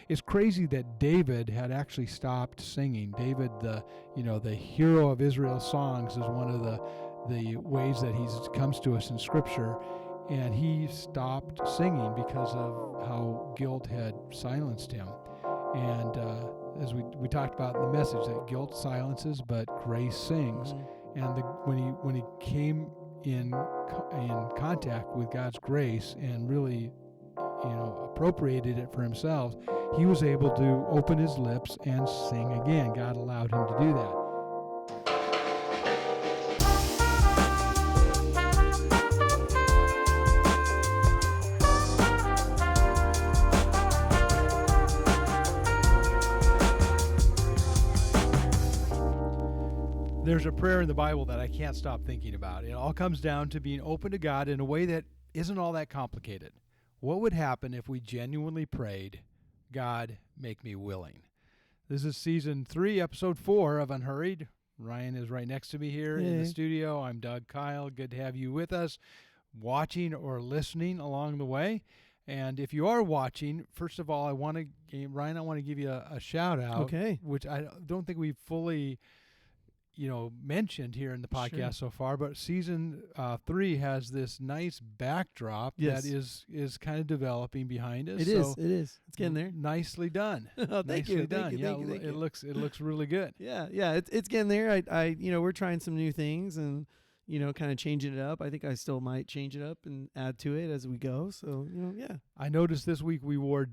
It's crazy that David had actually stopped singing. David, the hero of Israel's songs, is one of the ways that he comes to us in Scripture, and he stopped singing because of how guilt had silenced him. And as we talked about in the message, that guilt silences, but grace sings. And when he came in contact with God's grace and really appropriated it for himself, he was able to open his lips and sing again. God allowed him to do that. There's a prayer in the Bible that I can't stop thinking about. It all comes down to being open to God in a way that isn't all that complicated. What would happen if we genuinely prayed, God, make me willing? This is Season 3, Episode 4 of Unhurried. Ryan is right next to me here in the studio. I'm Doug Kyle. Good to have you with us, watching or listening along the way. And if you are watching, first of all, Ryan, I want to give you a shout out, which I don't think we've fully mentioned here in the podcast so far, but Season 3 has this nice backdrop that is kind of developing behind us. It is. It's getting there. Nicely done. Thank you. Thank you. It looks really good. Yeah. It's getting there. We're trying some new things and kind of changing it up. I think I still might change it up and add to it as we go. So yeah. I noticed this week we wore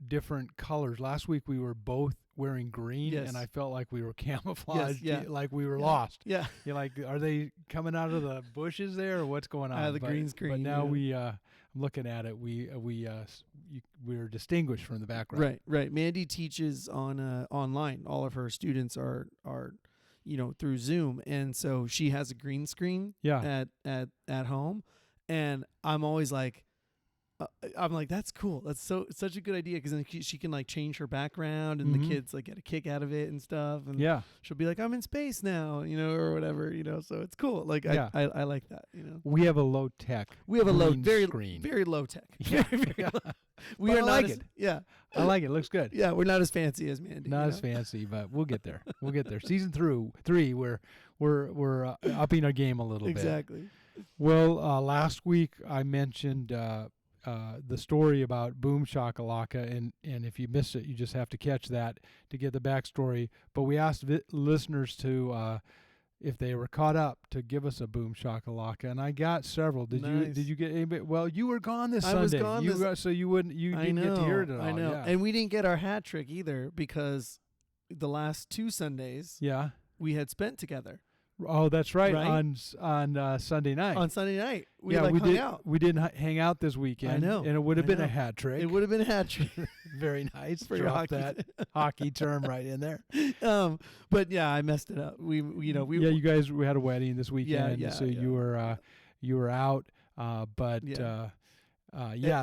different colors. Last week we were both wearing green, and I felt like we were camouflaged, like we were lost. Yeah. You're like, are they coming out of the bushes there, or what's going on? The green screen. But now I'm looking at it. We're distinguished from the background. Right. Mandy teaches on online. All of her students are through Zoom, and so she has a green screen. At home, and I'm always like. I'm like, that's cool. That's such a good idea, because then she can like change her background, and the kids like get a kick out of it and stuff. And she'll be like, I'm in space now, or whatever, So it's cool. Like I like that. We have a low tech. We have a very low tech. Yeah. We are like not it. Yeah, I like it. It looks good. Yeah, we're not as fancy as Mandy. Not as fancy, but we'll get there. Season 3, we're upping our game a little bit. Exactly. Well, last week I mentioned. The story about Boom Shakalaka, and if you missed it, you just have to catch that to get the backstory. But we asked listeners to, if they were caught up, to give us a Boom Shakalaka, and I got several. Did you get anybody? Well, you were gone this Sunday. I was gone. So you didn't get to hear it at all. I know, yeah. And we didn't get our hat trick either, because the last 2 Sundays, we had spent together. Oh, that's right. On Sunday night. On Sunday night, we hung out. We didn't hang out this weekend. I know, and it would have been a hat trick. It would have been a hat trick. Very nice. For Drop that hockey term right in there. But yeah, I messed it up. You guys had a wedding this weekend, so you were out.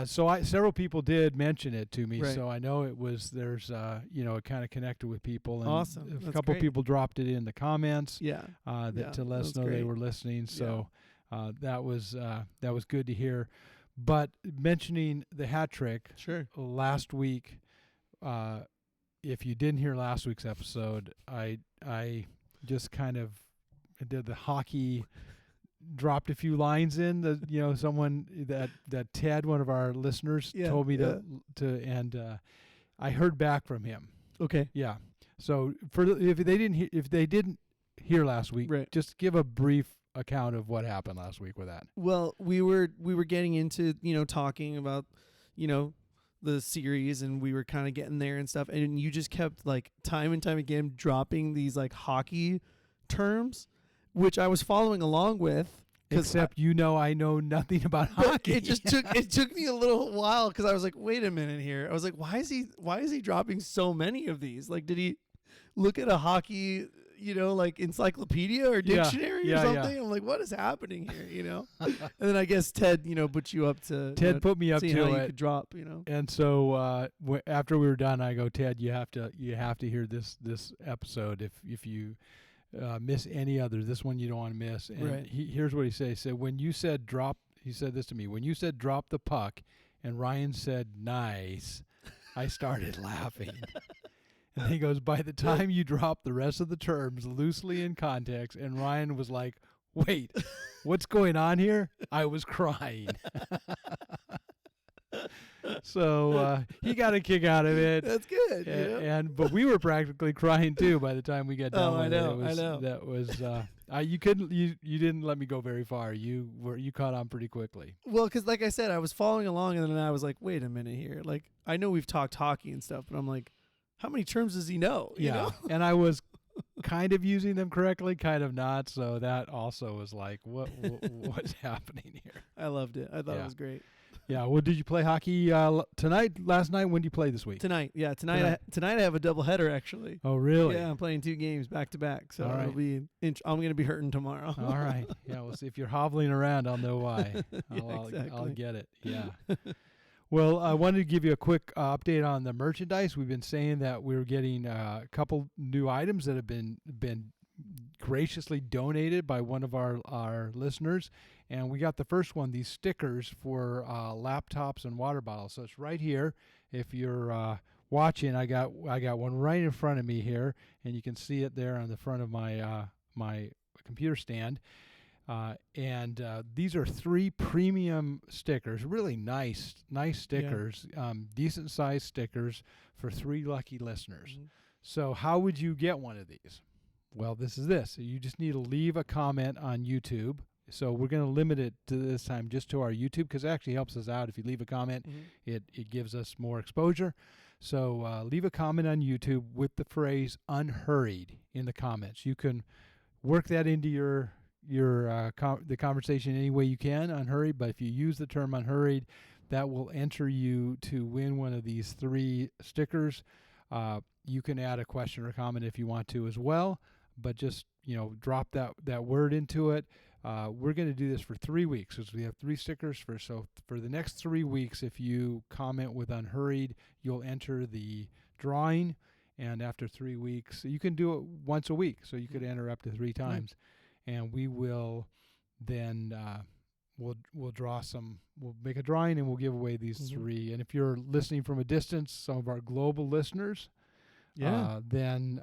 So several people did mention it to me, so I know it was. There's it kind of connected with people, and awesome. A couple people dropped it in the comments, to let us know they were listening. So that was good to hear. But mentioning the hat trick, last week, if you didn't hear last week's episode, I just kind of did the hockey. Dropped a few lines in the someone that Ted, one of our listeners, told me to and I heard back from him. Okay. Yeah. So if they didn't hear last week, just give a brief account of what happened last week with that. Well, we were getting into talking about the series, and we were kind of getting there and stuff, and you just kept like time and time again dropping these like hockey terms, which I was following along with. Except I know nothing about hockey. It took me a little while, because I was like, wait a minute here. I was like, why is he dropping so many of these? Like, did he look at a hockey like encyclopedia or dictionary or something? I'm like, what is happening here? And then I guess Ted put you up to put me up to how it. You could drop. And so after we were done, I go, Ted, you have to hear this episode if you miss any other. This one you don't want to miss. And here's what he said. He said, when you said drop, he said this to me, when you said drop the puck and Ryan said nice, I started laughing. And he goes, by the time you drop the rest of the terms loosely in context, and Ryan was like, wait, what's going on here? I was crying. So he got a kick out of it. That's good. But we were practically crying too by the time we got done with it. I know. That was you didn't let me go very far. You caught on pretty quickly. Well, because like I said, I was following along, and then I was like, wait a minute here. Like, I know we've talked hockey and stuff, but I'm like, how many terms does he know? You know? And I was kind of using them correctly, kind of not. So that also was like, what's happening here? I loved it. I thought it was great. Yeah. Well, did you play hockey tonight? Last night? When did you play this week? Tonight. Yeah. Tonight I have a doubleheader actually. Oh, really? Yeah. I'm playing 2 games back to back. So right. it'll be. I'm going to be hurting tomorrow. All right. Yeah. Well, see if you're hobbling around, I'll know why. Exactly. I'll get it. Yeah. Well, I wanted to give you a quick update on the merchandise. We've been saying that we're getting a couple new items that have been graciously donated by one of our listeners, and we got the first one, these stickers for laptops and water bottles. So it's right here. If you're watching, I got one right in front of me here, and you can see it there on the front of my my computer stand. And these are 3 premium stickers, really nice stickers, decent sized stickers for 3 lucky listeners. Mm-hmm. So how would you get one of these? Well, this is this. You just need to leave a comment on YouTube. So we're going to limit it to this time just to our YouTube, because it actually helps us out. If you leave a comment, it gives us more exposure. So leave a comment on YouTube with the phrase "unhurried" in the comments. You can work that into the conversation any way you can, unhurried. But if you use the term unhurried, that will enter you to win one of these 3 stickers. You can add a question or comment if you want to as well, but just drop that word into it. We're going to do this for 3 weeks, because we have 3 stickers for the next 3 weeks. If you comment with unhurried, you'll enter the drawing, and after 3 weeks, you can do it once a week, so you could enter up to 3 times. And we will then we'll draw some. We'll make a drawing and we'll give away these 3. And if you're listening from a distance, some of our global listeners, then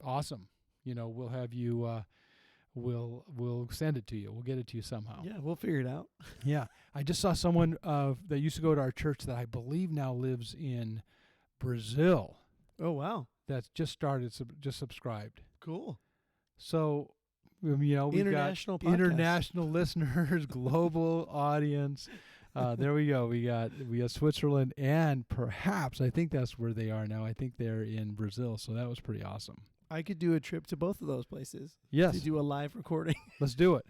awesome. We'll have you. We'll send it to you. We'll get it to you somehow. Yeah, we'll figure it out. Yeah, I just saw someone that used to go to our church that I believe now lives in Brazil. Oh wow! That's just started. Just subscribed. Cool. So, we've got international listeners, global audience. There we go. We got Switzerland, and perhaps, I think that's where they are now. I think they're in Brazil. So that was pretty awesome. I could do a trip to both of those places. Yes. To do a live recording. Let's do it.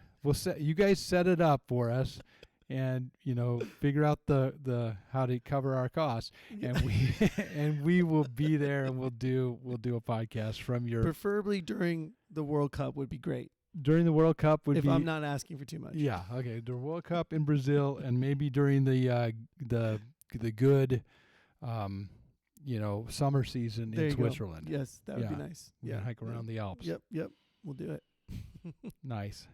You guys set it up for us, and figure out the how to cover our costs, and we will be there, and we'll do a podcast from your, preferably during the World Cup would be great. During the World Cup would if be, I'm not asking for too much. Yeah, okay. The World Cup in Brazil, and maybe during the good summer season in Switzerland. Go. Yes, that would be nice. We can hike around the Alps. Yep. We'll do it. Nice.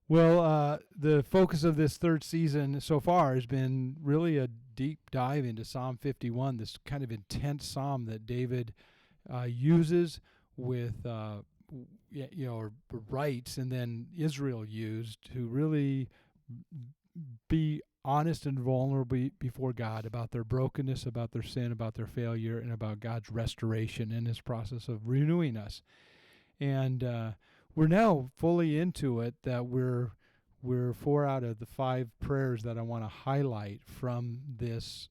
Well, the focus of this 3rd season so far has been really a deep dive into Psalm 51, this kind of intense psalm that David uses with, or writes, and then Israel used to really be honest and vulnerable before God about their brokenness, about their sin, about their failure, and about God's restoration in His process of renewing us. And we're now fully into it, that we're 4 out of the 5 prayers that I want to highlight from this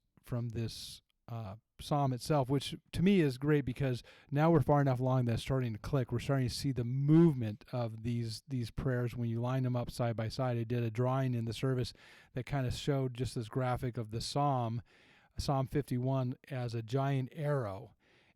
psalm itself, which to me is great, because now we're far enough along that it's starting to click. We're starting to see the movement of these prayers when you line them up side by side. I did a drawing in the service that kind of showed just this graphic of the Psalm 51 as a giant arrow,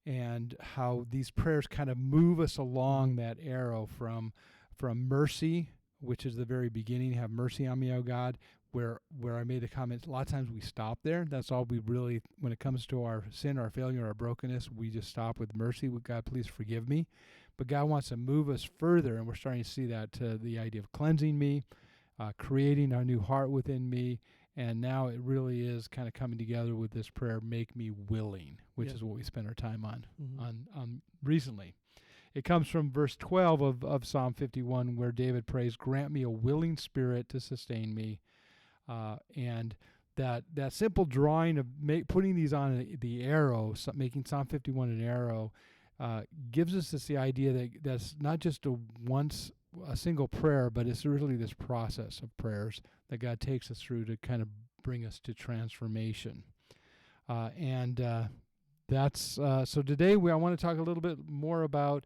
and how these prayers kind of move us along that arrow from mercy, which is the very beginning. Have mercy on me, O God, where I made a comment. A lot of times we stop there. That's all we really, when it comes to our sin, our failure, our brokenness, we just stop with mercy. With God, please forgive me. But God wants to move us further, and we're starting to see that to the idea of cleansing me, creating a new heart within me, And now it really is kind of coming together with this prayer, make me willing, which is what we spent our time on recently. It comes from verse 12 of Psalm 51, where David prays, grant me a willing spirit to sustain me. And that simple drawing of putting these on the arrow, making Psalm 51 an arrow, gives us the idea that's not just a single prayer, but it's really this process of prayers that God takes us through to kind of bring us to transformation. That's so today I want to talk a little bit more about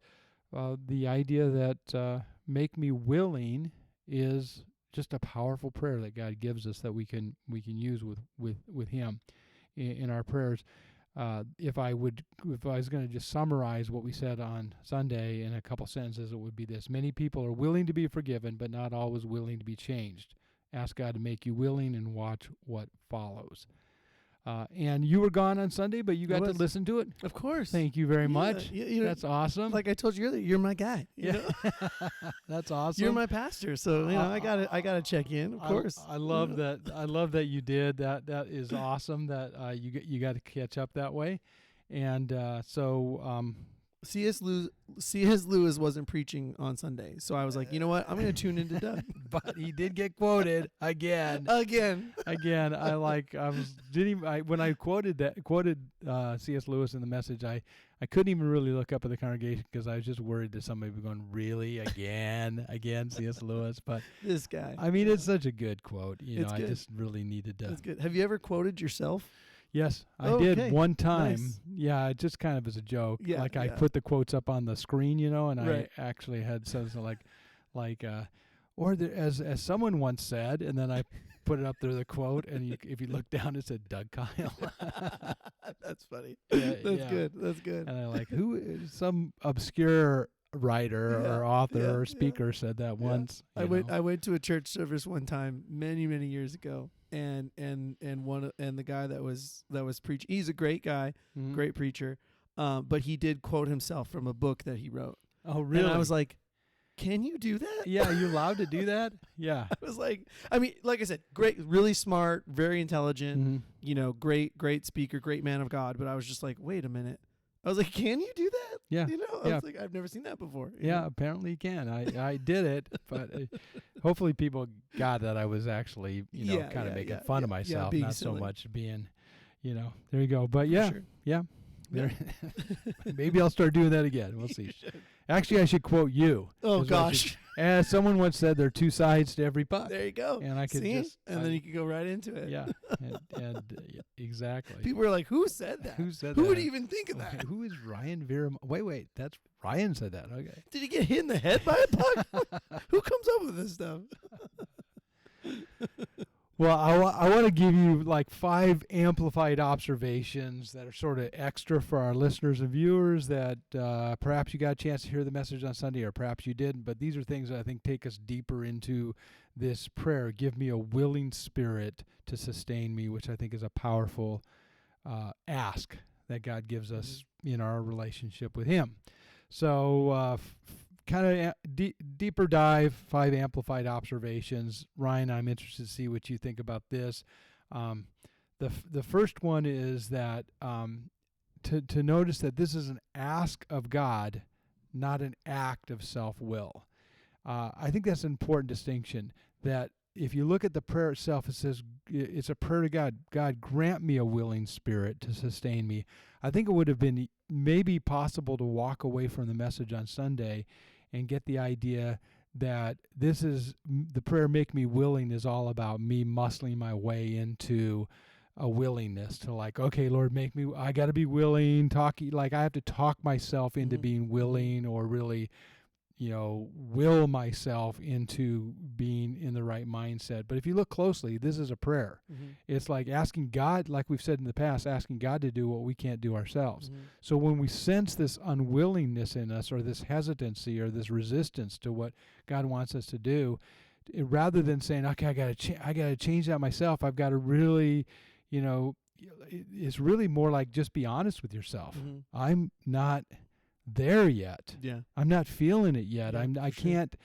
the idea that make me willing is just a powerful prayer that God gives us that we can use with Him in our prayers. If I was going to just summarize what we said on Sunday in a couple sentences, it would be this: many people are willing to be forgiven, but not always willing to be changed. Ask God to make you willing and watch what follows. And you were gone on Sunday, but you got to listen to it. Of course. Thank you very much. That's awesome. Like I told you earlier, you're my guy. You know? That's awesome. You're my pastor, so I gotta check in. Of course. I love that. I love that you did that. That is awesome. That you got to catch up that way, and C.S. Lewis wasn't preaching on Sunday, so I was like, you know what? I'm going to tune into Doug. But he did get quoted again. When I quoted C.S. Lewis in the message, I couldn't even really look up at the congregation because I was just worried that somebody would be going, really again C.S. Lewis. But this guy. I mean, it's such a good quote. It's I good. just really needed to. That's good. Have you ever quoted yourself? Yes, I did one time. Nice. Yeah, just kind of as a joke. Yeah, I put the quotes up on the screen, and right. I actually had something as someone once said, and then I put it up there, the quote, and if you look down, it said Doug Kyle. That's funny. That's good. That's good. And I some obscure writer or author or speaker said that once. I went to a church service one time many years ago, and the guy that was preaching, he's a great guy, great preacher, but he did quote himself from a book that he wrote. Oh, really? And I was like, can you do that? Yeah, are you allowed to do that? Yeah. I was like, like I said, great, really smart, very intelligent, great speaker, great man of God, but I was just like, wait a minute. I was like, can you do that? Yeah. I was like, I've never seen that before. Yeah, apparently you can. I did it, but hopefully people got that I was actually, kind of making fun of myself, not silly. So much being, there you go. But sure. Maybe I'll start doing that again. We'll see. Actually, I should quote you. Oh, gosh. As someone once said, there are two sides to every puck. There you go. And I could then you could go right into it. Yeah, and exactly. People were like, who said that? Who would even think of that? Who is Ryan Vera? Wait, that's Ryan said that. Okay. Did he get hit in the head by a puck? Who comes up with this stuff? Well, I want to give you 5 amplified observations that are sort of extra for our listeners and viewers that perhaps you got a chance to hear the message on Sunday or perhaps you didn't, but these are things that I think take us deeper into this prayer. Give me a willing spirit to sustain me, which I think is a powerful ask that God gives us in our relationship with Him. So kind of deeper dive, 5 amplified observations. Ryan, I'm interested to see what you think about this. The first one is that to notice that this is an ask of God, not an act of self-will. I think that's an important distinction, that if you look at the prayer itself, it says it's a prayer to God. God, grant me a willing spirit to sustain me. I think it would have been maybe possible to walk away from the message on Sunday and get the idea that this is the prayer, make me willing, is all about me muscling my way into a willingness to okay, Lord, make me, I got to be willing, I have to talk myself into being willing, or really, will myself into being in the right mindset. But if you look closely, this is a prayer. It's like asking God, like we've said in the past, asking God to do what we can't do ourselves. So when we sense this unwillingness in us, or this hesitancy, or this resistance to what God wants us to do, rather than saying, okay, I got to change that myself, I've got to really, it's really more like just be honest with yourself. I'm not there yet. Yeah. I'm not feeling it yet. Yeah, I can't,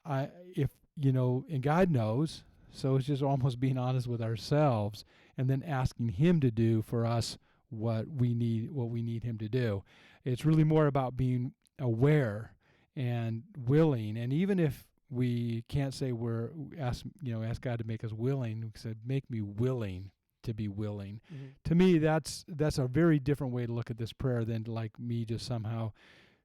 and God knows. So it's just almost being honest with ourselves and then asking him to do for us what we need him to do. It's really more about being aware and willing. And even if we can't say ask God to make us willing, we say, make me willing to be willing. Mm-hmm. To me, that's a very different way to look at this prayer than like me just somehow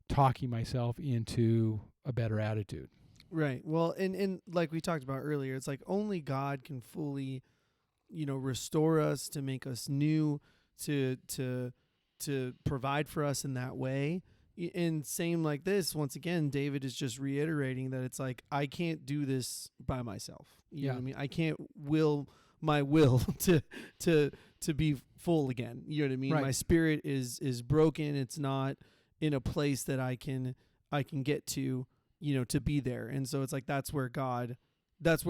talking myself into a better attitude. Right. Well, and like we talked about earlier, it's like only God can fully, restore us, to make us new, to provide for us in that way. And same like this, once again, David is just reiterating that it's like, I can't do this by myself. You know what I mean? I can't will my will to be full again. You know what I mean? Right. My spirit is broken. It's not in a place that I can get to, to be there. And so it's like, that's where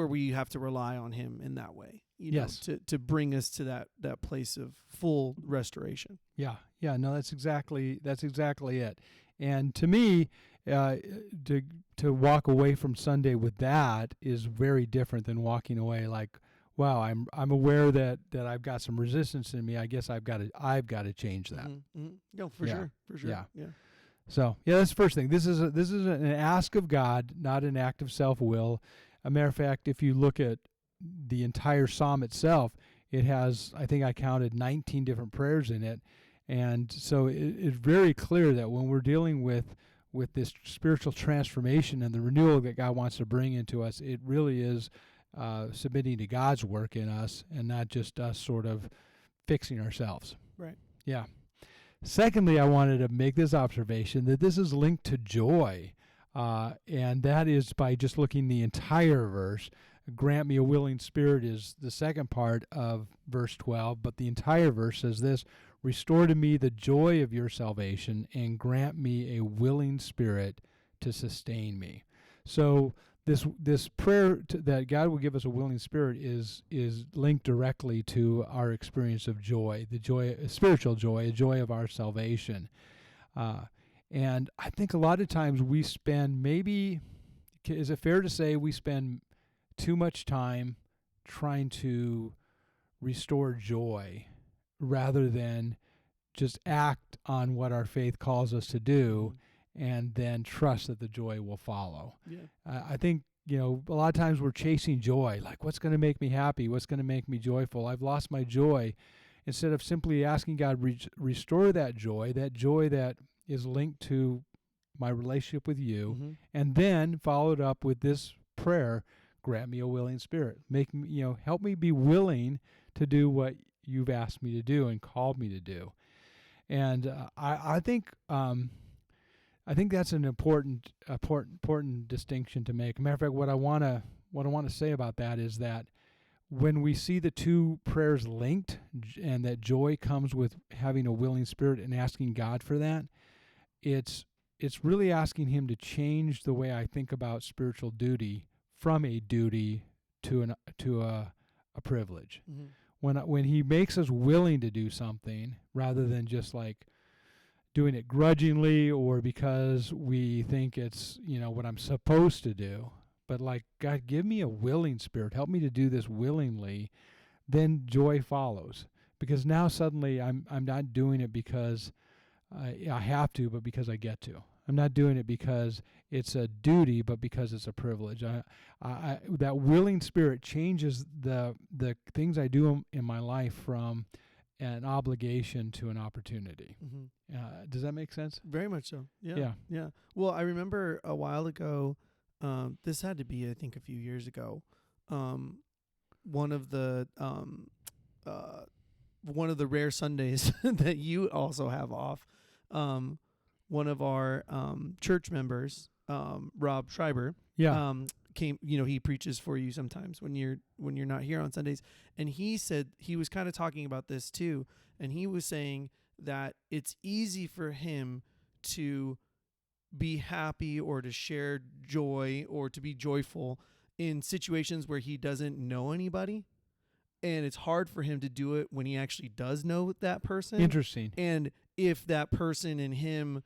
we have to rely on him in that way, yes. to bring us to that place of full restoration. Yeah. Yeah. No, that's exactly it. And to me, to walk away from Sunday with that is very different than walking away like, wow, I'm aware that I've got some resistance in me. I guess I've got to change that. Mm-hmm. No, for sure. Yeah. Yeah. So that's the first thing. This is an ask of God, not an act of self-will. A matter of fact, if you look at the entire psalm itself, it has, I think I counted 19 different prayers in it. And so it's very clear that when we're dealing with this spiritual transformation and the renewal that God wants to bring into us, it really is submitting to God's work in us and not just us sort of fixing ourselves. Right. Yeah. Secondly, I wanted to make this observation that this is linked to joy, and that is by just looking the entire verse. Grant me a willing spirit is the second part of verse 12, but the entire verse says this: restore to me the joy of your salvation and grant me a willing spirit to sustain me. So this prayer that God will give us a willing spirit is linked directly to our experience of joy, the joy, spiritual joy, a joy of our salvation. And I think a lot of times we spend, maybe, is it fair to say we spend too much time trying to restore joy rather than just act on what our faith calls us to do and then trust that the joy will follow. Yeah. I think, a lot of times we're chasing joy, like what's going to make me happy, what's going to make me joyful. I've lost my joy. Instead of simply asking God, restore that joy that is linked to my relationship with you, and then followed up with this prayer, grant me a willing spirit. Make me, help me be willing to do what you've asked me to do and called me to do. And I think that's an important distinction to make. Matter of fact, what I want to say about that is that when we see the two prayers linked, and that joy comes with having a willing spirit and asking God for that, it's really asking Him to change the way I think about spiritual duty from a duty to a privilege. When He makes us willing to do something rather than just like doing it grudgingly or because we think it's, what I'm supposed to do, but like, God, give me a willing spirit, help me to do this willingly, then joy follows. Because now suddenly I'm not doing it because I have to, but because I get to. I'm not doing it because it's a duty, but because it's a privilege. That willing spirit changes the things I do in my life from an obligation to an opportunity. Does that make sense? Very much so. Yeah. Well, I remember a while ago, this had to be, I think, a few years ago. One of the rare Sundays that you also have off. One of our church members, Rob Schreiber, came. He preaches for you sometimes when you're not here on Sundays, and he said he was kind of talking about this too, and he was saying that it's easy for him to be happy or to share joy or to be joyful in situations where he doesn't know anybody, and it's hard for him to do it when he actually does know that person. Interesting. And if that person and him,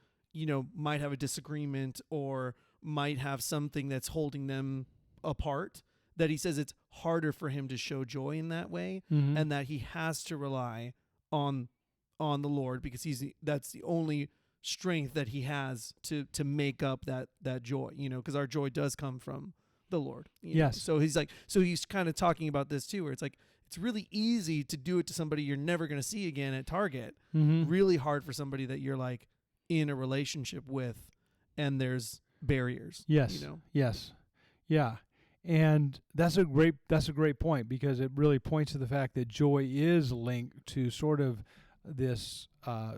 might have a disagreement or might have something that's holding them apart, that he says it's harder for him to show joy in that way, and that he has to rely on the Lord because that's the only strength that he has to make up that joy, because our joy does come from the Lord. Yes. So he's kind of talking about this too, where it's like, it's really easy to do it to somebody you're never going to see again at Target. Really hard for somebody that you're like in a relationship with, and there's barriers. Yes. Yes. Yeah. And that's a great point, because it really points to the fact that joy is linked to sort of this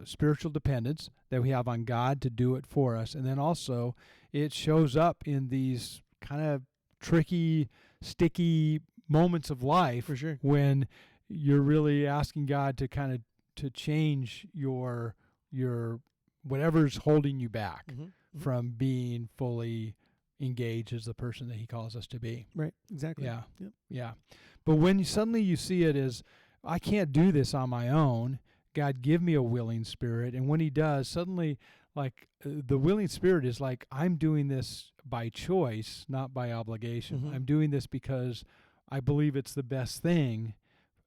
spiritual dependence that we have on God to do it for us. And then also it shows up in these kind of tricky, sticky moments of life, for sure, when you're really asking God to kind of to change your whatever's holding you back from being fully engaged as the person that he calls us to be. Right. Exactly. Yeah. Yep. Yeah. But when suddenly you see it as, I can't do this on my own, God, give me a willing spirit. And when he does, suddenly, like, the willing spirit is like, I'm doing this by choice, not by obligation. I'm doing this because I believe it's the best thing,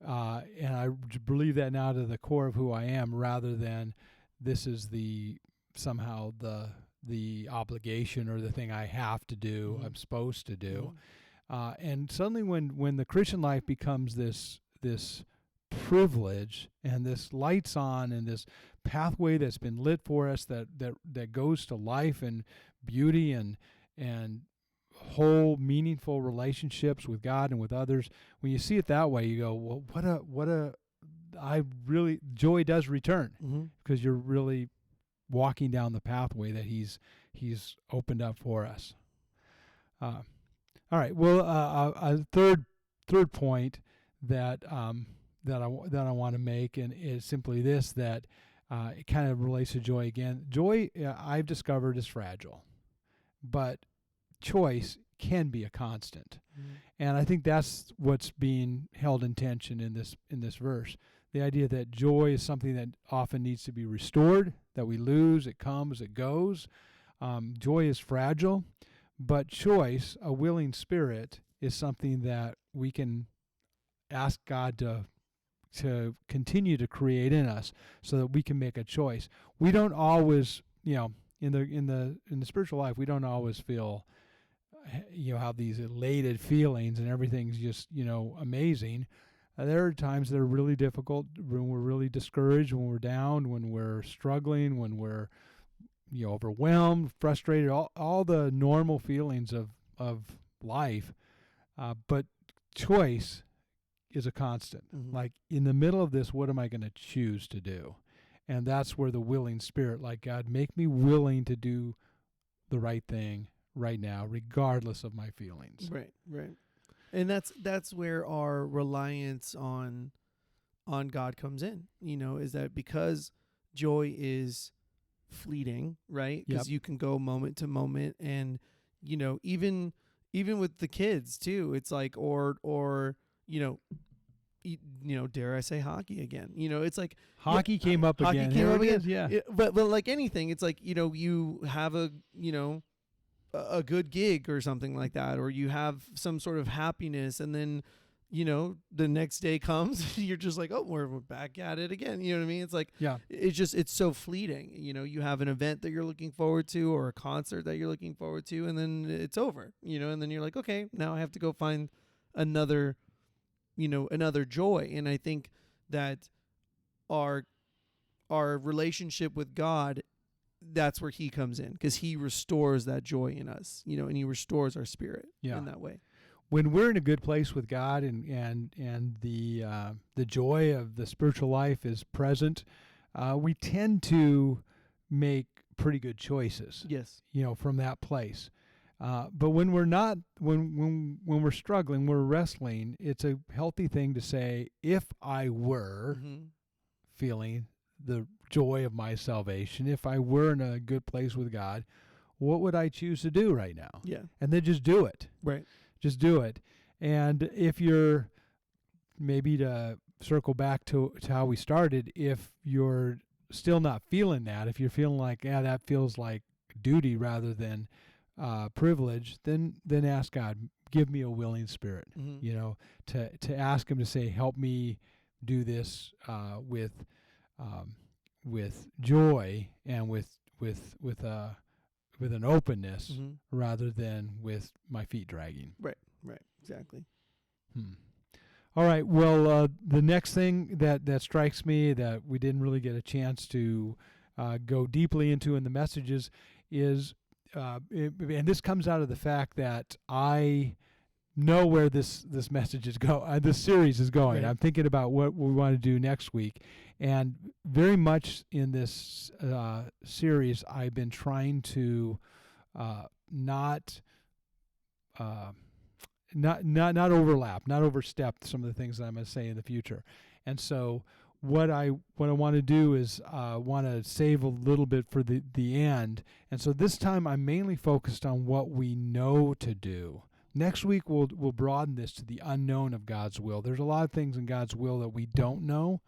and I believe that now to the core of who I am, rather than this is somehow the obligation or the thing I have to do, I'm supposed to do. And suddenly when the Christian life becomes this privilege, and this lights on, and this pathway that's been lit for us that goes to life and beauty and whole meaningful relationships with God and with others, when you see it that way, you go, well, joy does return, because you're really walking down the pathway that he's opened up for us. All right. Well, a third point that I want to make, and is simply this, that it kind of relates to joy again. Joy, I've discovered, is fragile, but choice can be a constant. And I think that's what's being held in tension in this verse. The idea that joy is something that often needs to be restored, that we lose, it comes, it goes. Joy is fragile, but choice, a willing spirit, is something that we can ask God to continue to create in us, so that we can make a choice. We don't always, in the spiritual life, we don't always feel, have these elated feelings and everything's just, amazing. There are times that are really difficult, when we're really discouraged, when we're down, when we're struggling, when we're overwhelmed, frustrated, all the normal feelings of life. But choice is a constant. Like, in the middle of this, what am I going to choose to do? And that's where the willing spirit, like, God, make me willing to do the right thing right now, regardless of my feelings. Right. And that's where our reliance on God comes in, is that because joy is fleeting, right? Because you can go moment to moment, and even with the kids too, it's like, or dare I say hockey again? It's like hockey came up again. Came up again. Yeah. But like anything, it's like you have a good gig or something like that, or you have some sort of happiness, and then the next day comes, you're just like, oh, we're back at it again. You know what I mean? It's like, it's so fleeting. You have an event that you're looking forward to, or a concert that you're looking forward to, and then it's over. And then you're like, okay, now I have to go find another joy. And I think that our relationship with God, that's where he comes in, because he restores that joy in us, and he restores our spirit in that way. When we're in a good place with God, and the joy of the spiritual life is present, we tend to make pretty good choices. Yes. From that place. But when we're not, when we're struggling, we're wrestling, it's a healthy thing to say, if I were feeling the joy of my salvation, if I were in a good place with God, what would I choose to do right now? Yeah. And then just do it. Right. Just do it. And if you're, maybe to circle back to how we started, if you're still not feeling that, if you're feeling like, that feels like duty rather than privilege, then ask God, give me a willing spirit, you know, to ask him to say, help me do this with joy and with an openness rather than with my feet dragging. Right, exactly. All right, well, the next thing that strikes me that we didn't really get a chance to go deeply into in the messages is, and this comes out of the fact that I know where this message is this series is going. Right. I'm thinking about what we want to do next week, and very much in this series, I've been trying to not overlap, not overstep some of the things that I'm going to say in the future. And so what I want to do is want to save a little bit for the end. And so this time I'm mainly focused on what we know to do. Next week we'll broaden this to the unknown of God's will. There's a lot of things in God's will that we don't know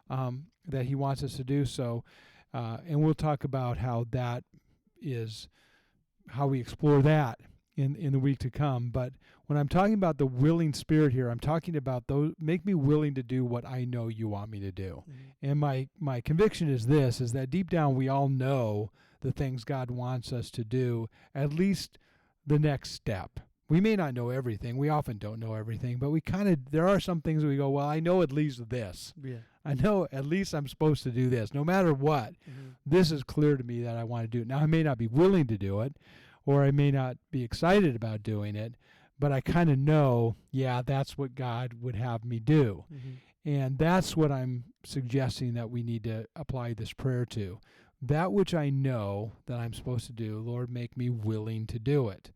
that he wants us to do. So, and we'll talk about how we explore that in the week to come. But when I'm talking about the willing spirit here, I'm talking about those, make me willing to do what I know you want me to do. And my conviction is this, is that deep down we all know the things God wants us to do, at least the next step. We may not know everything. We often don't know everything, but there are some things we go, well, I know at least this. Yeah. I know at least I'm supposed to do this. No matter what, this is clear to me that I want to do it. Now, I may not be willing to do it, or I may not be excited about doing it, but I kind of know, yeah, that's what God would have me do. And that's what I'm suggesting that we need to apply this prayer to. That which I know that I'm supposed to do, Lord, make me willing to do it.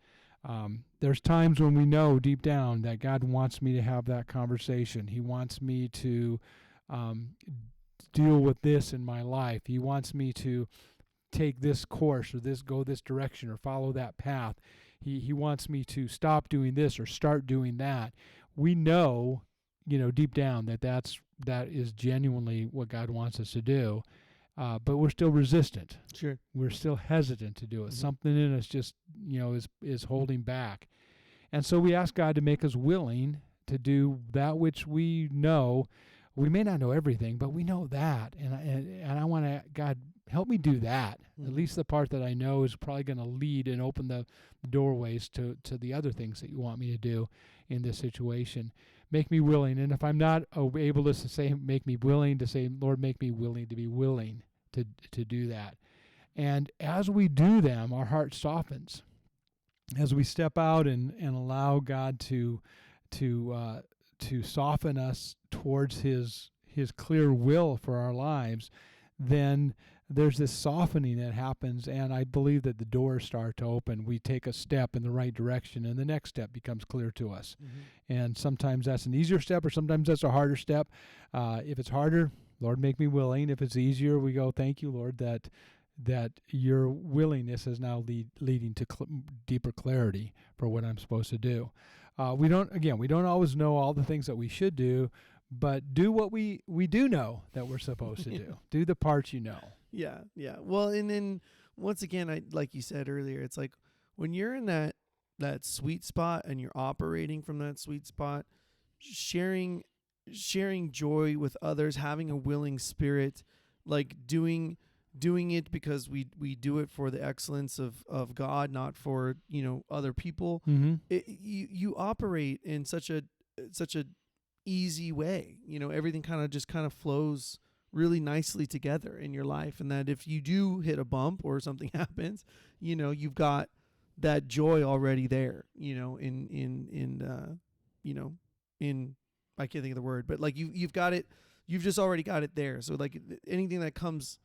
There's times when we know deep down that God wants me to have that conversation. He wants me to deal with this in my life. He wants me to take this course or go this direction or follow that path. He wants me to stop doing this or start doing that. We know, deep down that is genuinely what God wants us to do. But we're still resistant. Sure. We're still hesitant to do it. Something in us just, is holding back. And so we ask God to make us willing to do that which we know. We may not know everything, but we know that. And I want to, God, help me do that. At least the part that I know is probably going to lead and open the doorways to the other things that you want me to do in this situation. Make me willing. And if I'm not able to say, make me willing, to say, Lord, make me willing to be willing to do that. And as we do them, our heart softens. As we step out and allow God to soften us towards his clear will for our lives, then there's this softening that happens, and I believe that the doors start to open. We take a step in the right direction, and the next step becomes clear to us. And sometimes that's an easier step, or sometimes that's a harder step. If it's harder, Lord, make me willing. If it's easier, we go, thank you, Lord, that your willingness is now leading to deeper clarity for what I'm supposed to do. We don't always know all the things that we should do, but do what we do know that we're supposed to do. Do the parts you know. Yeah. Well, and then once again, like you said earlier, it's like when you're in that sweet spot and you're operating from that sweet spot, sharing joy with others, having a willing spirit, like doing it because we do it for the excellence of God, not for other people. You operate in such a easy way. Everything kind of flows really nicely together in your life, and that if you do hit a bump or something happens, you've got that joy already there. In I can't think of the word, but like you've got it. You've just already got it there. So like anything that comes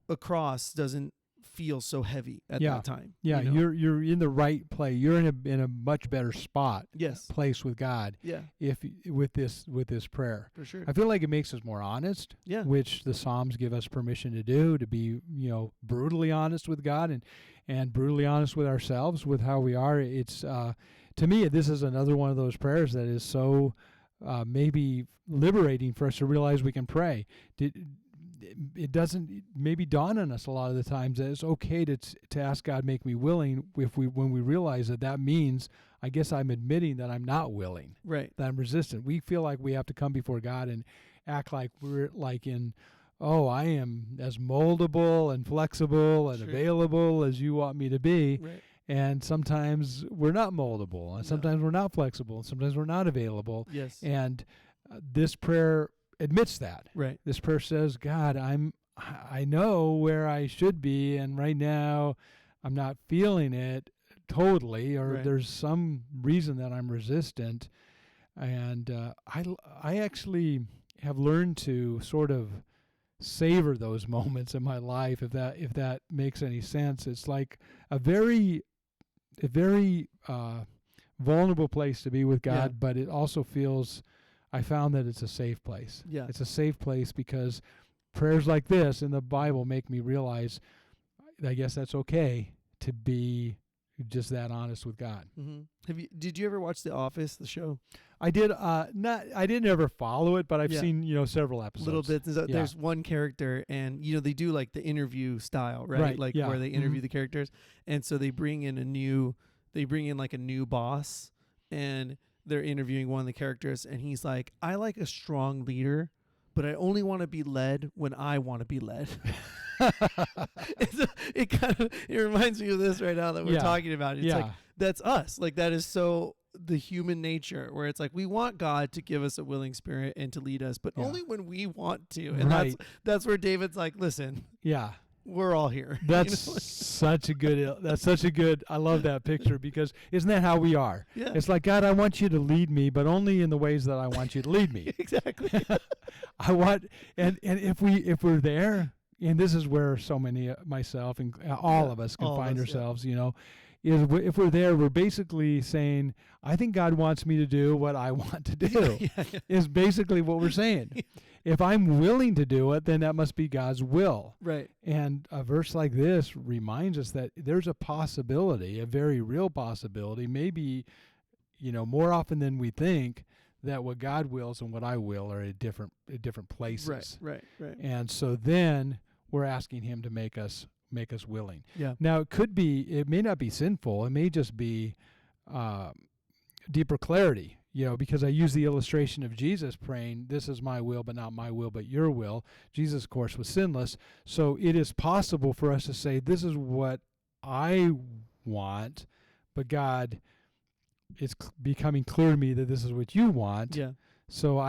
across doesn't feel so heavy at that time. Yeah, you're in the right place. You're in a much better spot. Yes. Place with God. Yeah. If with this prayer. For sure. I feel like it makes us more honest. Yeah. Which the Psalms give us permission to do, to be, brutally honest with God and brutally honest with ourselves, with how we are. It's to me, this is another one of those prayers that is so maybe liberating for us to realize we can pray. it doesn't maybe dawn on us a lot of the times that it's okay to ask God, make me willing, when we realize that means, I guess I'm admitting that I'm not willing, right, that I'm resistant. We feel like we have to come before God and act like we're like I am as moldable and flexible and Sure. available as you want me to be. Right. And sometimes we're not moldable, and sometimes we're not flexible, and sometimes we're not available. Yes. And this prayer admits that. Right. This prayer says, God, I know where I should be, and right now I'm not feeling it totally, or Right. there's some reason that I'm resistant. And I actually have learned to sort of savor those moments in my life, if that makes any sense. It's like a very vulnerable place to be with God, but it also feels, I found that it's a safe place. Yeah. It's a safe place because prayers like this in the Bible make me realize, I guess that's okay to be just that honest with God. Mm-hmm. Did you ever watch The Office, the show? I did. I didn't ever follow it, but I've seen several episodes. Little bits. There's one character, and they do like the interview style, right? Like where they interview the characters, and so they bring in like a new boss, and they're interviewing one of the characters, and he's like, I like a strong leader, but I only want to be led when I want to be led. It reminds me of this right now that we're talking about. It's like, that's us. Like, that is so the human nature, where it's like we want God to give us a willing spirit and to lead us, but only when we want to. And that's where David's like, listen, we're all here. That's such a good, I love that picture, because isn't that how we are? Yeah. It's like, God, I want you to lead me, but only in the ways that I want you to lead me. Exactly. I want, and if we're there, and this is where so many, myself and all of us can find ourselves, is if we're there, we're basically saying, I think God wants me to do what I want to do, is basically what we're saying. If I'm willing to do it, then that must be God's will. Right. And a verse like this reminds us that there's a possibility, a very real possibility, maybe, more often than we think, that what God wills and what I will are at different places. Right. And so then we're asking him to make us willing. Yeah. Now it may not be sinful. It may just be deeper clarity, because I use the illustration of Jesus praying, this is my will, but not my will, but your will. Jesus, of course, was sinless. So it is possible for us to say, this is what I want, but God, it's becoming clear to me that this is what you want. Yeah. So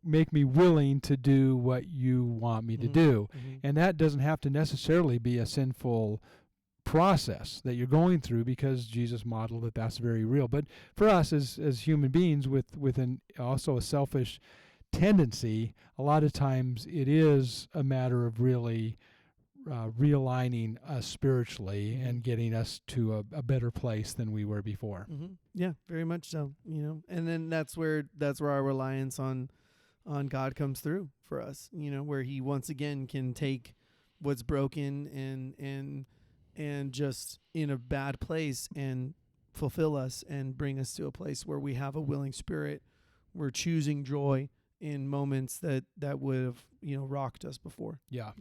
make me willing to do what you want me to do. Mm-hmm. And that doesn't have to necessarily be a sinful process that you're going through, because Jesus modeled that that's very real. But for us as human beings with also a selfish tendency, a lot of times it is a matter of really realigning us spiritually and getting us to a better place than we were before. Mm-hmm. Yeah, very much so. And then that's where our reliance on God comes through for us. Where He once again can take what's broken and just in a bad place and fulfill us and bring us to a place where we have a willing spirit. We're choosing joy in moments that would have rocked us before. Yeah.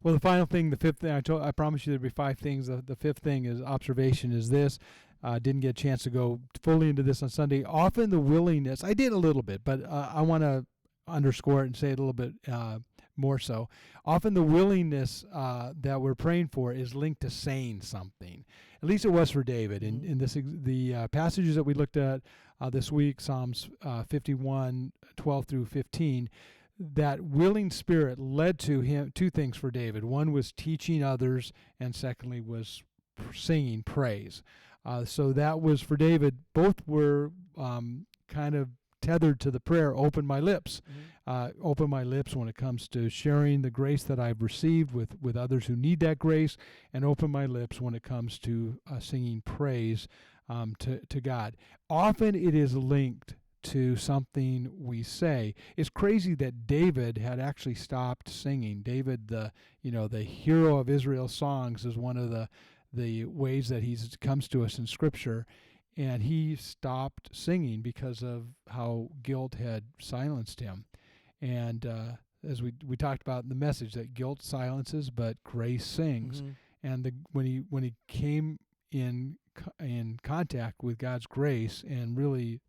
Well, the final thing, the fifth thing, I promised you there'd be 5 things. The fifth thing is observation is this. Didn't get a chance to go fully into this on Sunday. Often the willingness, I did a little bit, but I want to underscore it and say it a little bit more so. Often the willingness that we're praying for is linked to saying something. At least it was for David. In the passages that we looked at this week, Psalms 51, 12 through 15, that willing spirit led to him 2 things for David. One was teaching others, and secondly was singing praise. So that was for David. Both were kind of tethered to the prayer, open my lips. Open my lips when it comes to sharing the grace that I've received with others who need that grace, and open my lips when it comes to singing praise to God. Often it is linked to something we say. It's crazy that David had actually stopped singing. David, the hero of Israel's songs, is one of the ways that he comes to us in Scripture, and he stopped singing because of how guilt had silenced him. And as we talked about in the message, that guilt silences, but grace sings. Mm-hmm. And when he came in contact with God's grace and really,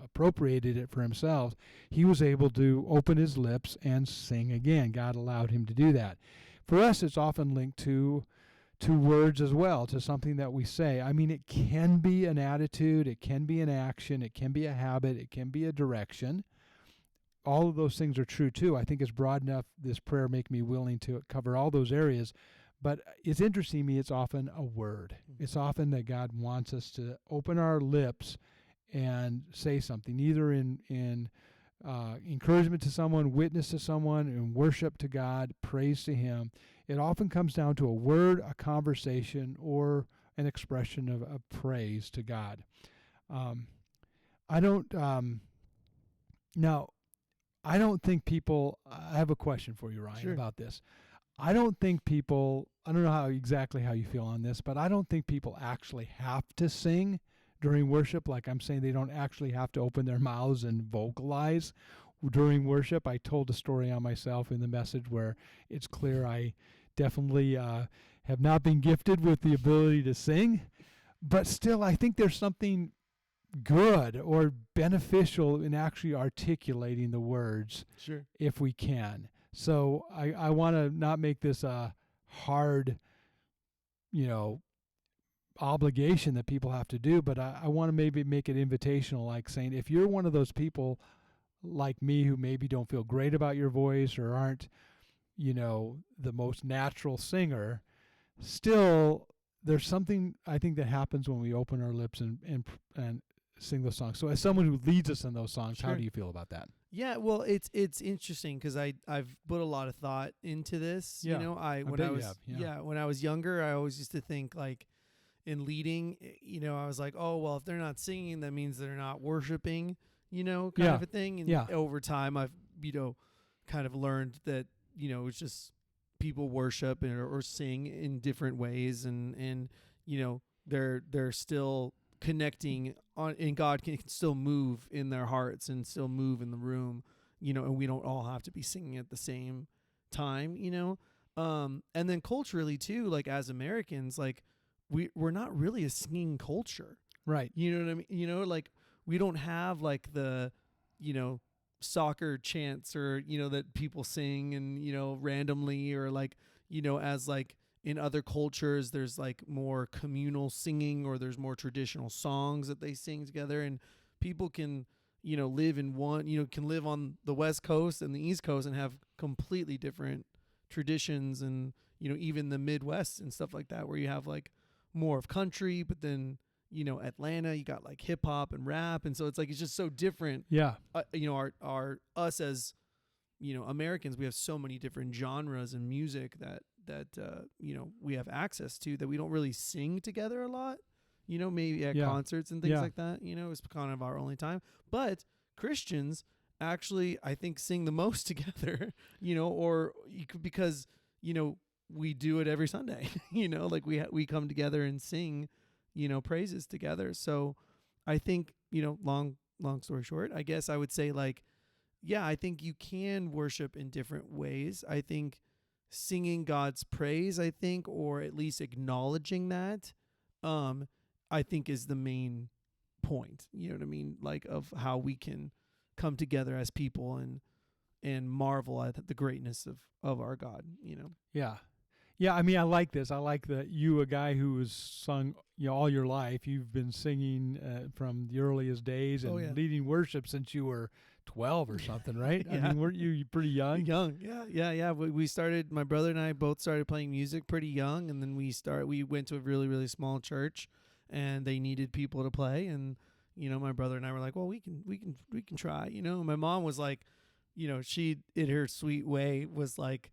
appropriated it for himself, he was able to open his lips and sing again. God allowed him to do that. For us, it's often linked to words as well, to something that we say. I mean, it can be an attitude, it can be an action, it can be a habit, it can be a direction. All of those things are true too. I think it's broad enough, this prayer, make me willing to cover all those areas. But it's interesting to me, it's often a word. It's often that God wants us to open our lips and say something, either in encouragement to someone, witness to someone, and worship to God, praise to Him. It often comes down to a word, a conversation, or an expression of praise to God. I don't think people. I have a question for you, Ryan, Sure. about this. I don't think people. I don't know exactly how you feel on this, but I don't think people actually have to sing during worship. Like I'm saying, they don't actually have to open their mouths and vocalize during worship. I told a story on myself in the message where it's clear I definitely have not been gifted with the ability to sing, but still I think there's something good or beneficial in actually articulating the words. Sure. If we can. So I want to not make this a hard, obligation that people have to do, but I want to maybe make it invitational, like saying, if you're one of those people like me who maybe don't feel great about your voice or aren't, the most natural singer, still there's something I think that happens when we open our lips and sing those songs. So as someone who leads us in those songs, Sure. How do you feel about that? Yeah, well, it's interesting because I've put a lot of thought into this. Yeah, When I was younger, I always used to think like in leading, I was like, oh well, if they're not singing, that means they're not worshiping, kind of a thing. And over time, I've kind of learned that it's just people worship or sing in different ways, and they're still connecting on, and God can still move in their hearts and still move in the room, and we don't all have to be singing at the same time, and then culturally too, like as Americans, like we're not really a singing culture, right? You know what I mean? Like we don't have like the soccer chants or that people sing and randomly, or like as like in other cultures, there's like more communal singing, or there's more traditional songs that they sing together, and people can, live in one, can live on the West Coast and the East Coast and have completely different traditions, and, even the Midwest and stuff like that, where you have like more of country, but then, Atlanta, you got like hip hop and rap. And so it's like, it's just so different. Yeah. Us as, Americans, we have so many different genres and music that we have access to, that we don't really sing together a lot, maybe at concerts and things like that, it's kind of our only time. But Christians actually, I think, sing the most together, because, we do it every Sunday, like we come together and sing, praises together. So I think, long story short, I guess I would say like, yeah, I think you can worship in different ways. I think singing God's praise, or at least acknowledging that, I think is the main point, you know what I mean? Like of how we can come together as people and marvel at the greatness of our God, Yeah. Yeah, I mean, I like this. I like that you, a guy who has sung all your life, you've been singing from the earliest days and leading worship since you were 12 or something, right? Yeah. I mean, weren't you pretty young? Young, yeah. We started, my brother and I both started playing music pretty young, and then we went to a really, really small church, and they needed people to play, and my brother and I were like, well, we can try, My mom was like, she, in her sweet way, was like,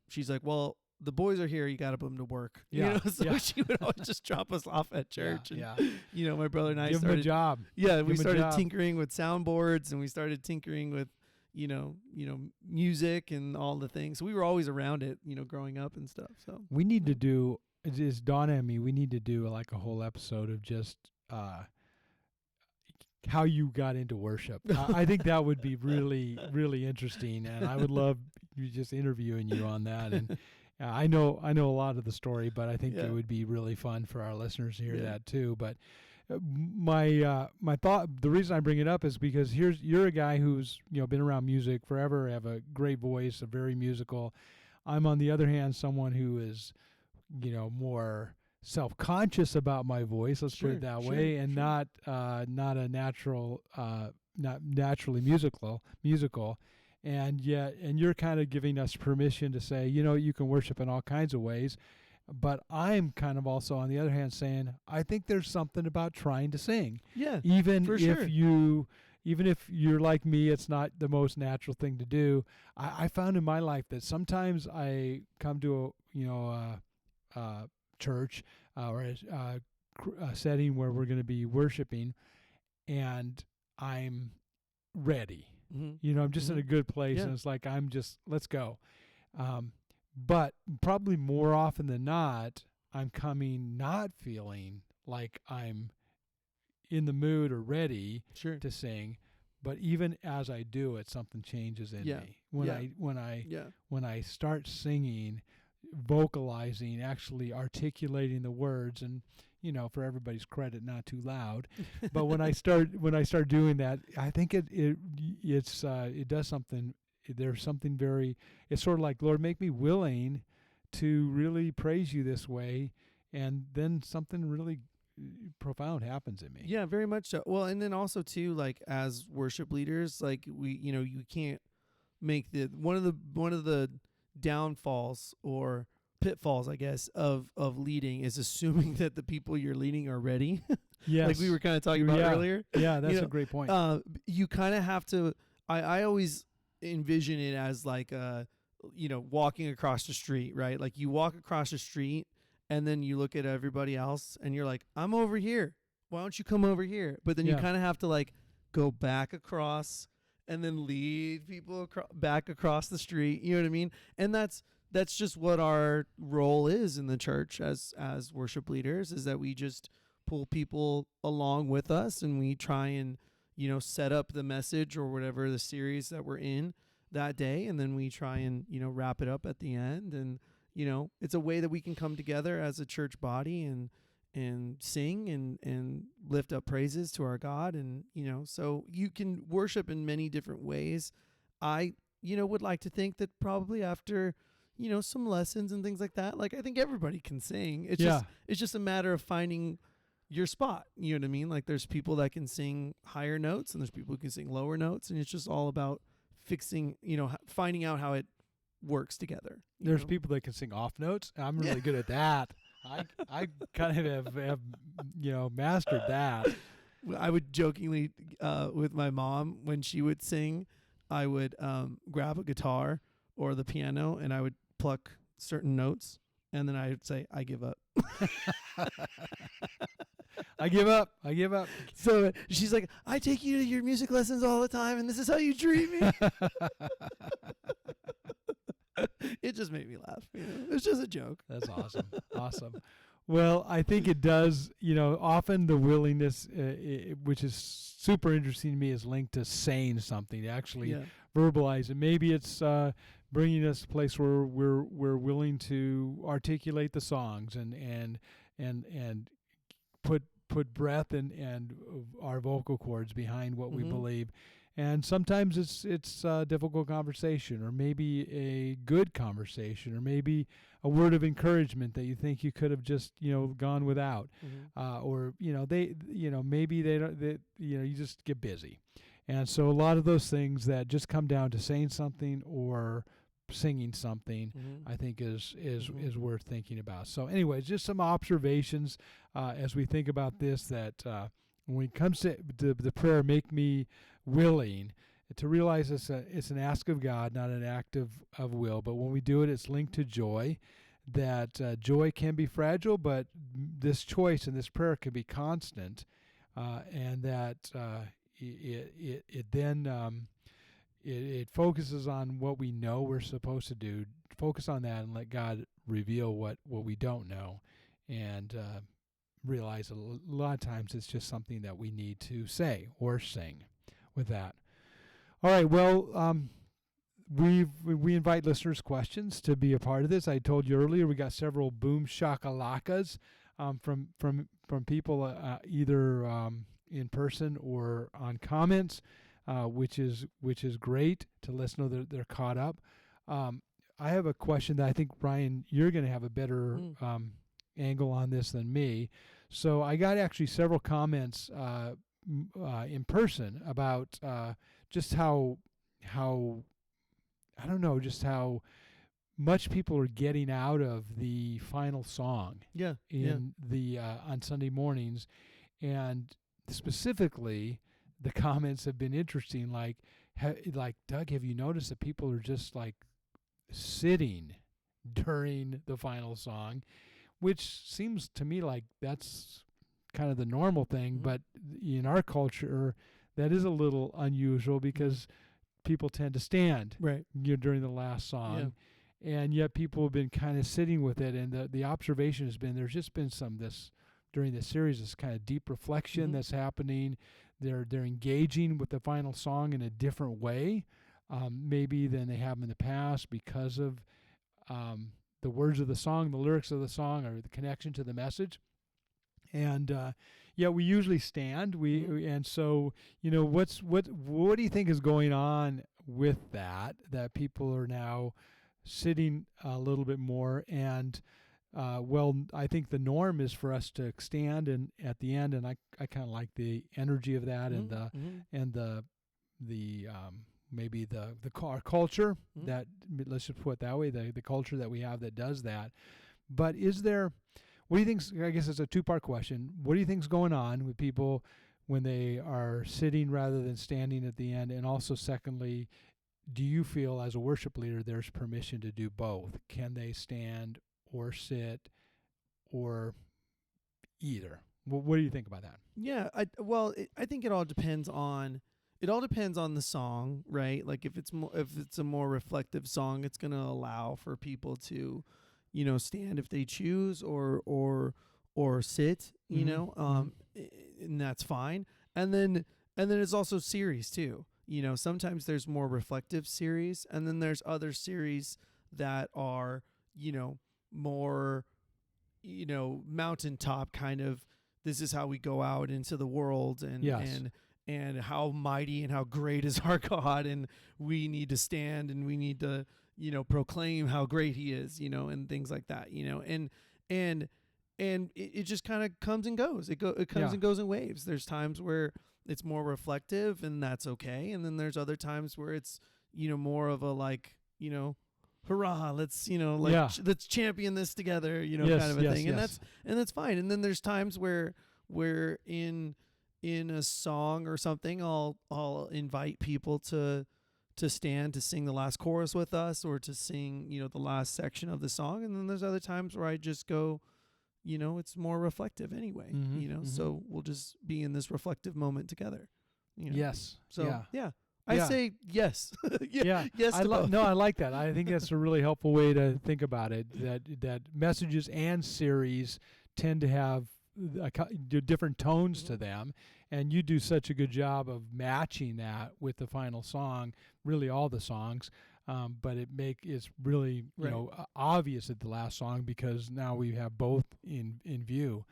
she's like, well, the boys are here, you got to put them to work. So she would always just drop us off at church. My brother and I Give started them a job. Yeah, we started tinkering with soundboards, and we started tinkering with, music and all the things. So we were always around it, growing up and stuff. So we need to do, it's dawned on me, we need to do like a whole episode of just how you got into worship. I think that would be really, really interesting, and I would love you just interviewing you on that. And I know a lot of the story, but I think it would be really fun for our listeners to hear that too. But my thought, the reason I bring it up is because you're a guy who's been around music forever, have a great voice, a very musical. I'm on the other hand someone who is more self-conscious about my voice, let's put it that way, and not a natural, not naturally musical, and you're kind of giving us permission to say, you can worship in all kinds of ways, but I'm kind of also on the other hand saying, I think there's something about trying to sing, even if you're like me, it's not the most natural thing to do. I found in my life that sometimes I come to a church or a setting where we're going to be worshiping, and I'm ready. I'm just in a good place, and it's like let's go. But probably more often than not, I'm coming not feeling like I'm in the mood or ready to sing. But even as I do it, something changes in me. When I start singing, vocalizing, actually articulating the words, and for everybody's credit, not too loud. But when I start doing that, I think it does something. There's something very. It's sort of like, Lord, make me willing to really praise you this way, and then something really profound happens in me. Yeah, very much so. Well, and then also too, like as worship leaders, like you can't make one of the downfalls or pitfalls, I guess, of leading is assuming that the people you're leading are ready. Yes. Like we were kind of talking about earlier. Yeah, that's a great point. You kind of have to, I always envision it as like, walking across the street, right? Like you walk across the street and then you look at everybody else and you're like, I'm over here. Why don't you come over here? But then you kind of have to like go back across and then lead people back across the street. You know what I mean? And that's just what our role is in the church as worship leaders, is that we just pull people along with us, and we try and, set up the message or whatever the series that we're in that day. And then we try and, wrap it up at the end. And, it's a way that we can come together as a church body and sing and lift up praises to our God. And, so you can worship in many different ways. I, would like to think that probably after, some lessons and things like that, like I think everybody can sing. It's just a matter of finding your spot. You know what I mean? Like there's people that can sing higher notes and there's people who can sing lower notes. And it's just all about fixing, finding out how it works together. There's people that can sing off notes. I'm really good at that. I kind of have mastered that. I would jokingly, with my mom, when she would sing, I would grab a guitar or the piano and I would pluck certain notes, and then I would say, I give up. I give up. So she's like, I take you to your music lessons all the time, and this is how you treat me. It just made me laugh. It's just a joke. That's awesome. Awesome. Well, I think it does, often the willingness, which is super interesting to me, is linked to saying something, to actually verbalize it. Maybe it's bringing us to a place where we're willing to articulate the songs and put breath and our vocal cords behind what we believe. And sometimes it's a difficult conversation, or maybe a good conversation, or maybe a word of encouragement that you think you could have just gone without, or maybe they don't. You just get busy, and so a lot of those things that just come down to saying something or singing something, I think is worth thinking about. So, anyways, just some observations as we think about this. That when it comes to the prayer, make me willing, to realize it's an ask of God, not an act of will. But when we do it, it's linked to joy. That joy can be fragile, but this choice and this prayer can be constant, and that it then it focuses on what we know we're supposed to do. Focus on that and let God reveal what we don't know, and realize a lot of times it's just something that we need to say or sing with that. All right, well, we invite listeners' questions to be a part of this. I told you earlier we got several boom shakalakas from people either in person or on comments, which is great to let us know that they're caught up. I have a question that I think, Brian, you're going to have a better angle on this than me. So I got actually several comments in person about just how I don't know, just how much people are getting out of the final song the on Sunday mornings, and specifically the comments have been interesting. Like Doug, have you noticed that people are just like sitting during the final song, which seems to me like that's kind of the normal thing, but in our culture that is a little unusual because people tend to stand during the last song, and yet people have been kind of sitting with it. And the observation has been there's just been during this series, this kind of deep reflection that's happening. They're engaging with the final song in a different way, maybe than they have in the past because of the words of the song, the lyrics of the song, or the connection to the message. And we usually stand. And so what do you think is going on with that people are now sitting a little bit more? And I think the norm is for us to stand and at the end, and I kind of like the energy of that and the maybe our culture that, let's just put it that way, the culture that we have that does that. But what do you think? I guess it's a two-part question. What do you think's going on with people when they are sitting rather than standing at the end? And also, secondly, do you feel as a worship leader there's permission to do both? Can they stand or sit or either? What do you think about that? Yeah, I think it all depends on the song, right? Like if it's a more reflective song, it's going to allow for people to stand if they choose or sit, and that's fine. And then it's also series too. Sometimes there's more reflective series, and then there's other series that are, more, mountaintop kind of, this is how we go out into the world and how mighty and how great is our God, and we need to stand and we need to proclaim how great he is, and things like that, and it just kind of comes and goes. It comes and goes in waves. There's times where it's more reflective, and that's okay. And then there's other times where it's, more of a hurrah, let's, let's champion this together, kind of a thing. And that's fine. And then there's times where in a song or something, I'll invite people to stand to sing the last chorus with us, or to sing, the last section of the song. And then there's other times where I just go, it's more reflective anyway, so we'll just be in this reflective moment together. Yes. So I say yes. Yes. I like that. I think that's a really helpful way to think about it, that messages and series tend to have different tones to them, and you do such a good job of matching that with the final song, really all the songs, but it's really obvious at the last song, because now we have both in view,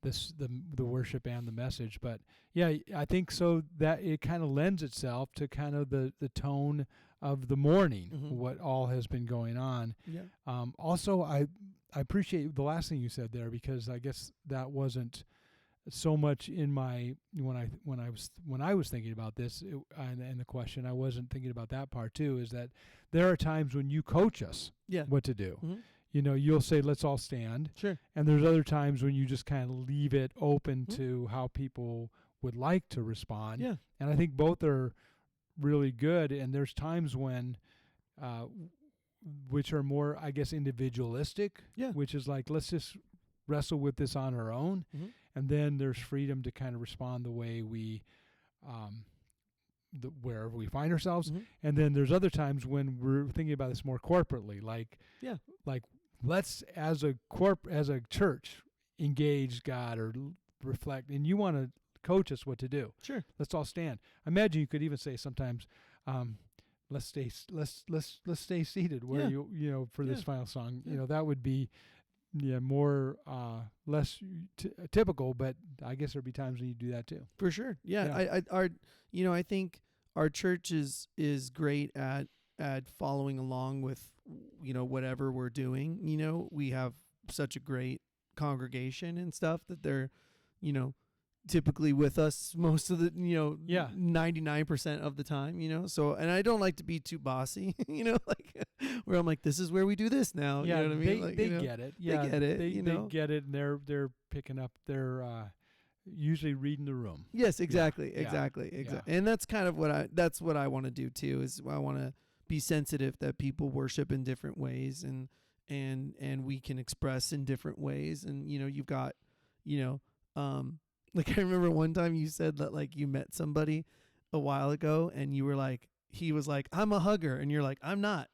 the worship and the message. But I think so that it kind of lends itself to kind of the tone of the morning, what all has been going on. Also, I appreciate the last thing you said there, because I guess that wasn't so much in my when I was thinking about this and the question. I wasn't thinking about that part too. Is that there are times when you coach us what to do. You'll say, let's all stand. Sure. And there's other times when you just kind of leave it open to how people would like to respond. Yeah. And I think both are really good. And there's times when which are more, I guess, individualistic, which is like, let's just wrestle with this on our own. And then there's freedom to kind of respond the way we, wherever we find ourselves. And then there's other times when we're thinking about this more corporately, like let's, as a church, engage God or reflect, and you want to coach us what to do. Sure. Let's all stand. I imagine you could even say sometimes, let's stay seated where for this final song. Yeah. That would be more less typical, but I guess there'd be times when you do that too. For sure. Yeah. I think our church is great at following along with whatever we're doing. We have such a great congregation and stuff that they're typically with us most of the 99% of the time. So, and I don't like to be too bossy, like where I'm like, this is where we do this now. Yeah, you know what I mean? They get it. Yeah, they get it. They get it, and they're picking up. They're usually reading the room. Yes, exactly. Yeah. And that's kind of what I want to do too. Is I want to be sensitive that people worship in different ways, and we can express in different ways. And you've got like I remember one time you said that like you met somebody a while ago and you were like, he was like, I'm a hugger, and you're like, I'm not.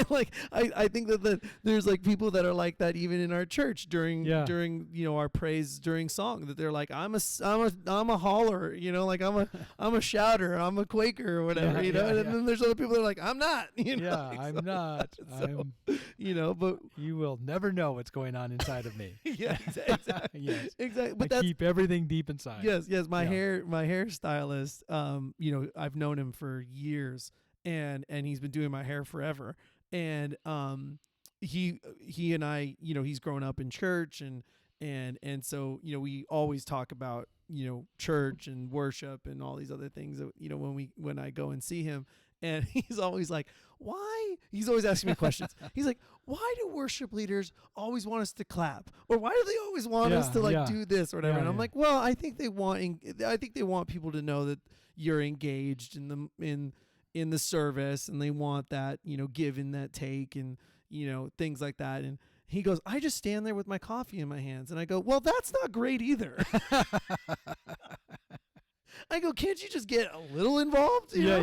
Like I think that there's like people that are like that even in our church during our praise during song, that they're like, I'm a holler, like I'm a shouter, I'm a Quaker or whatever, and then there's other people that are like, I'm not, I'm not. So, but you will never know what's going on inside of me. Yeah, exactly. Yes, exactly. But I keep everything deep inside. Yes. My hairstylist, I've known him for years, and he's been doing my hair forever. And he and I, he's grown up in church, and so we always talk about church and worship and all these other things that when I go and see him. And he's always like, why? He's always asking me questions. He's like, why do worship leaders always want us to clap? Or why do they always want us to do this or whatever? And I'm like, well, I think they want people to know that you're engaged in the service, and they want that, give and that take, and things like that. And he goes, I just stand there with my coffee in my hands. And I go, well, that's not great either. I go, can't you just get a little involved? Yeah.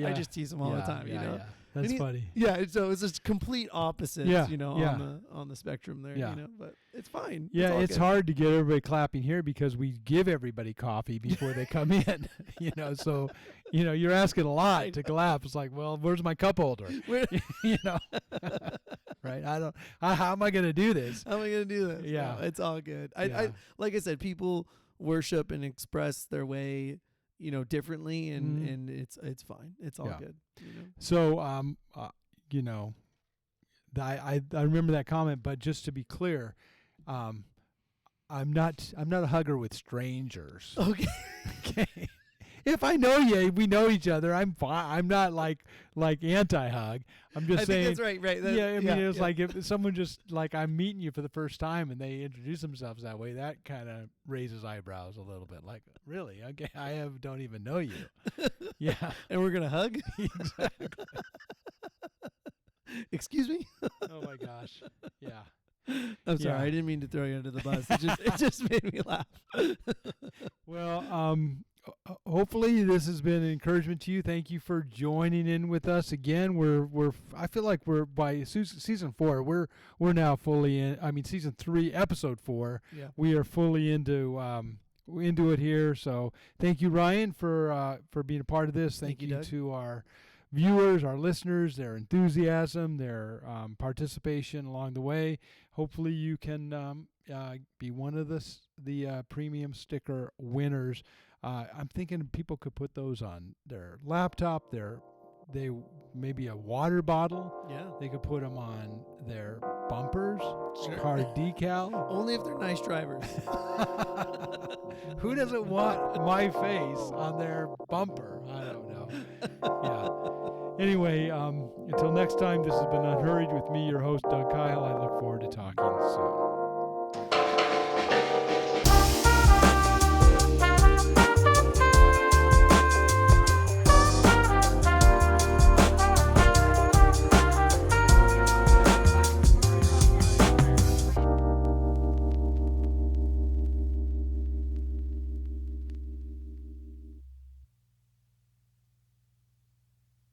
I just tease him all the time, Yeah. That's funny. Yeah, so it's just complete opposite, on the spectrum there, but it's fine. Yeah, it's hard to get everybody clapping here because we give everybody coffee before they come in, so, you're asking a lot to clap. It's like, well, where's my cup holder? Right? How am I going to do this? How am I going to do this? Yeah. No, it's all good. I like I said, people worship and express their way differently, and it's fine. It's all good. So I remember that comment, but just to be clear, I'm not a hugger with strangers. Okay. Okay. If I know you, we know each other, I'm fine. I'm not like anti-hug. I'm just saying. Think that's right. It's like if someone just like I'm meeting you for the first time and they introduce themselves that way, that kind of raises eyebrows a little bit. Like, really? Okay, don't even know you. Yeah, and we're gonna hug. Exactly. Excuse me. Oh my gosh. Yeah. I'm sorry. I didn't mean to throw you under the bus. It just made me laugh. Well, hopefully this has been an encouragement to you. Thank you for joining in with us again. I feel like we're by season 4. We're now fully in. I mean, season 3, episode 4. Yeah. We are fully into it here. So thank you, Ryan, for being a part of this. Thank you to our viewers, our listeners, their enthusiasm, their participation along the way. Hopefully you can be one of the premium sticker winners. I'm thinking people could put those on their laptop, maybe a water bottle. Yeah. They could put them on their bumpers, Sure. car decal. Only if they're nice drivers. Who doesn't want my face on their bumper? I don't know. Yeah. Anyway, until next time, this has been Unhurried with me, your host, Doug Kyle. I look forward to talking soon.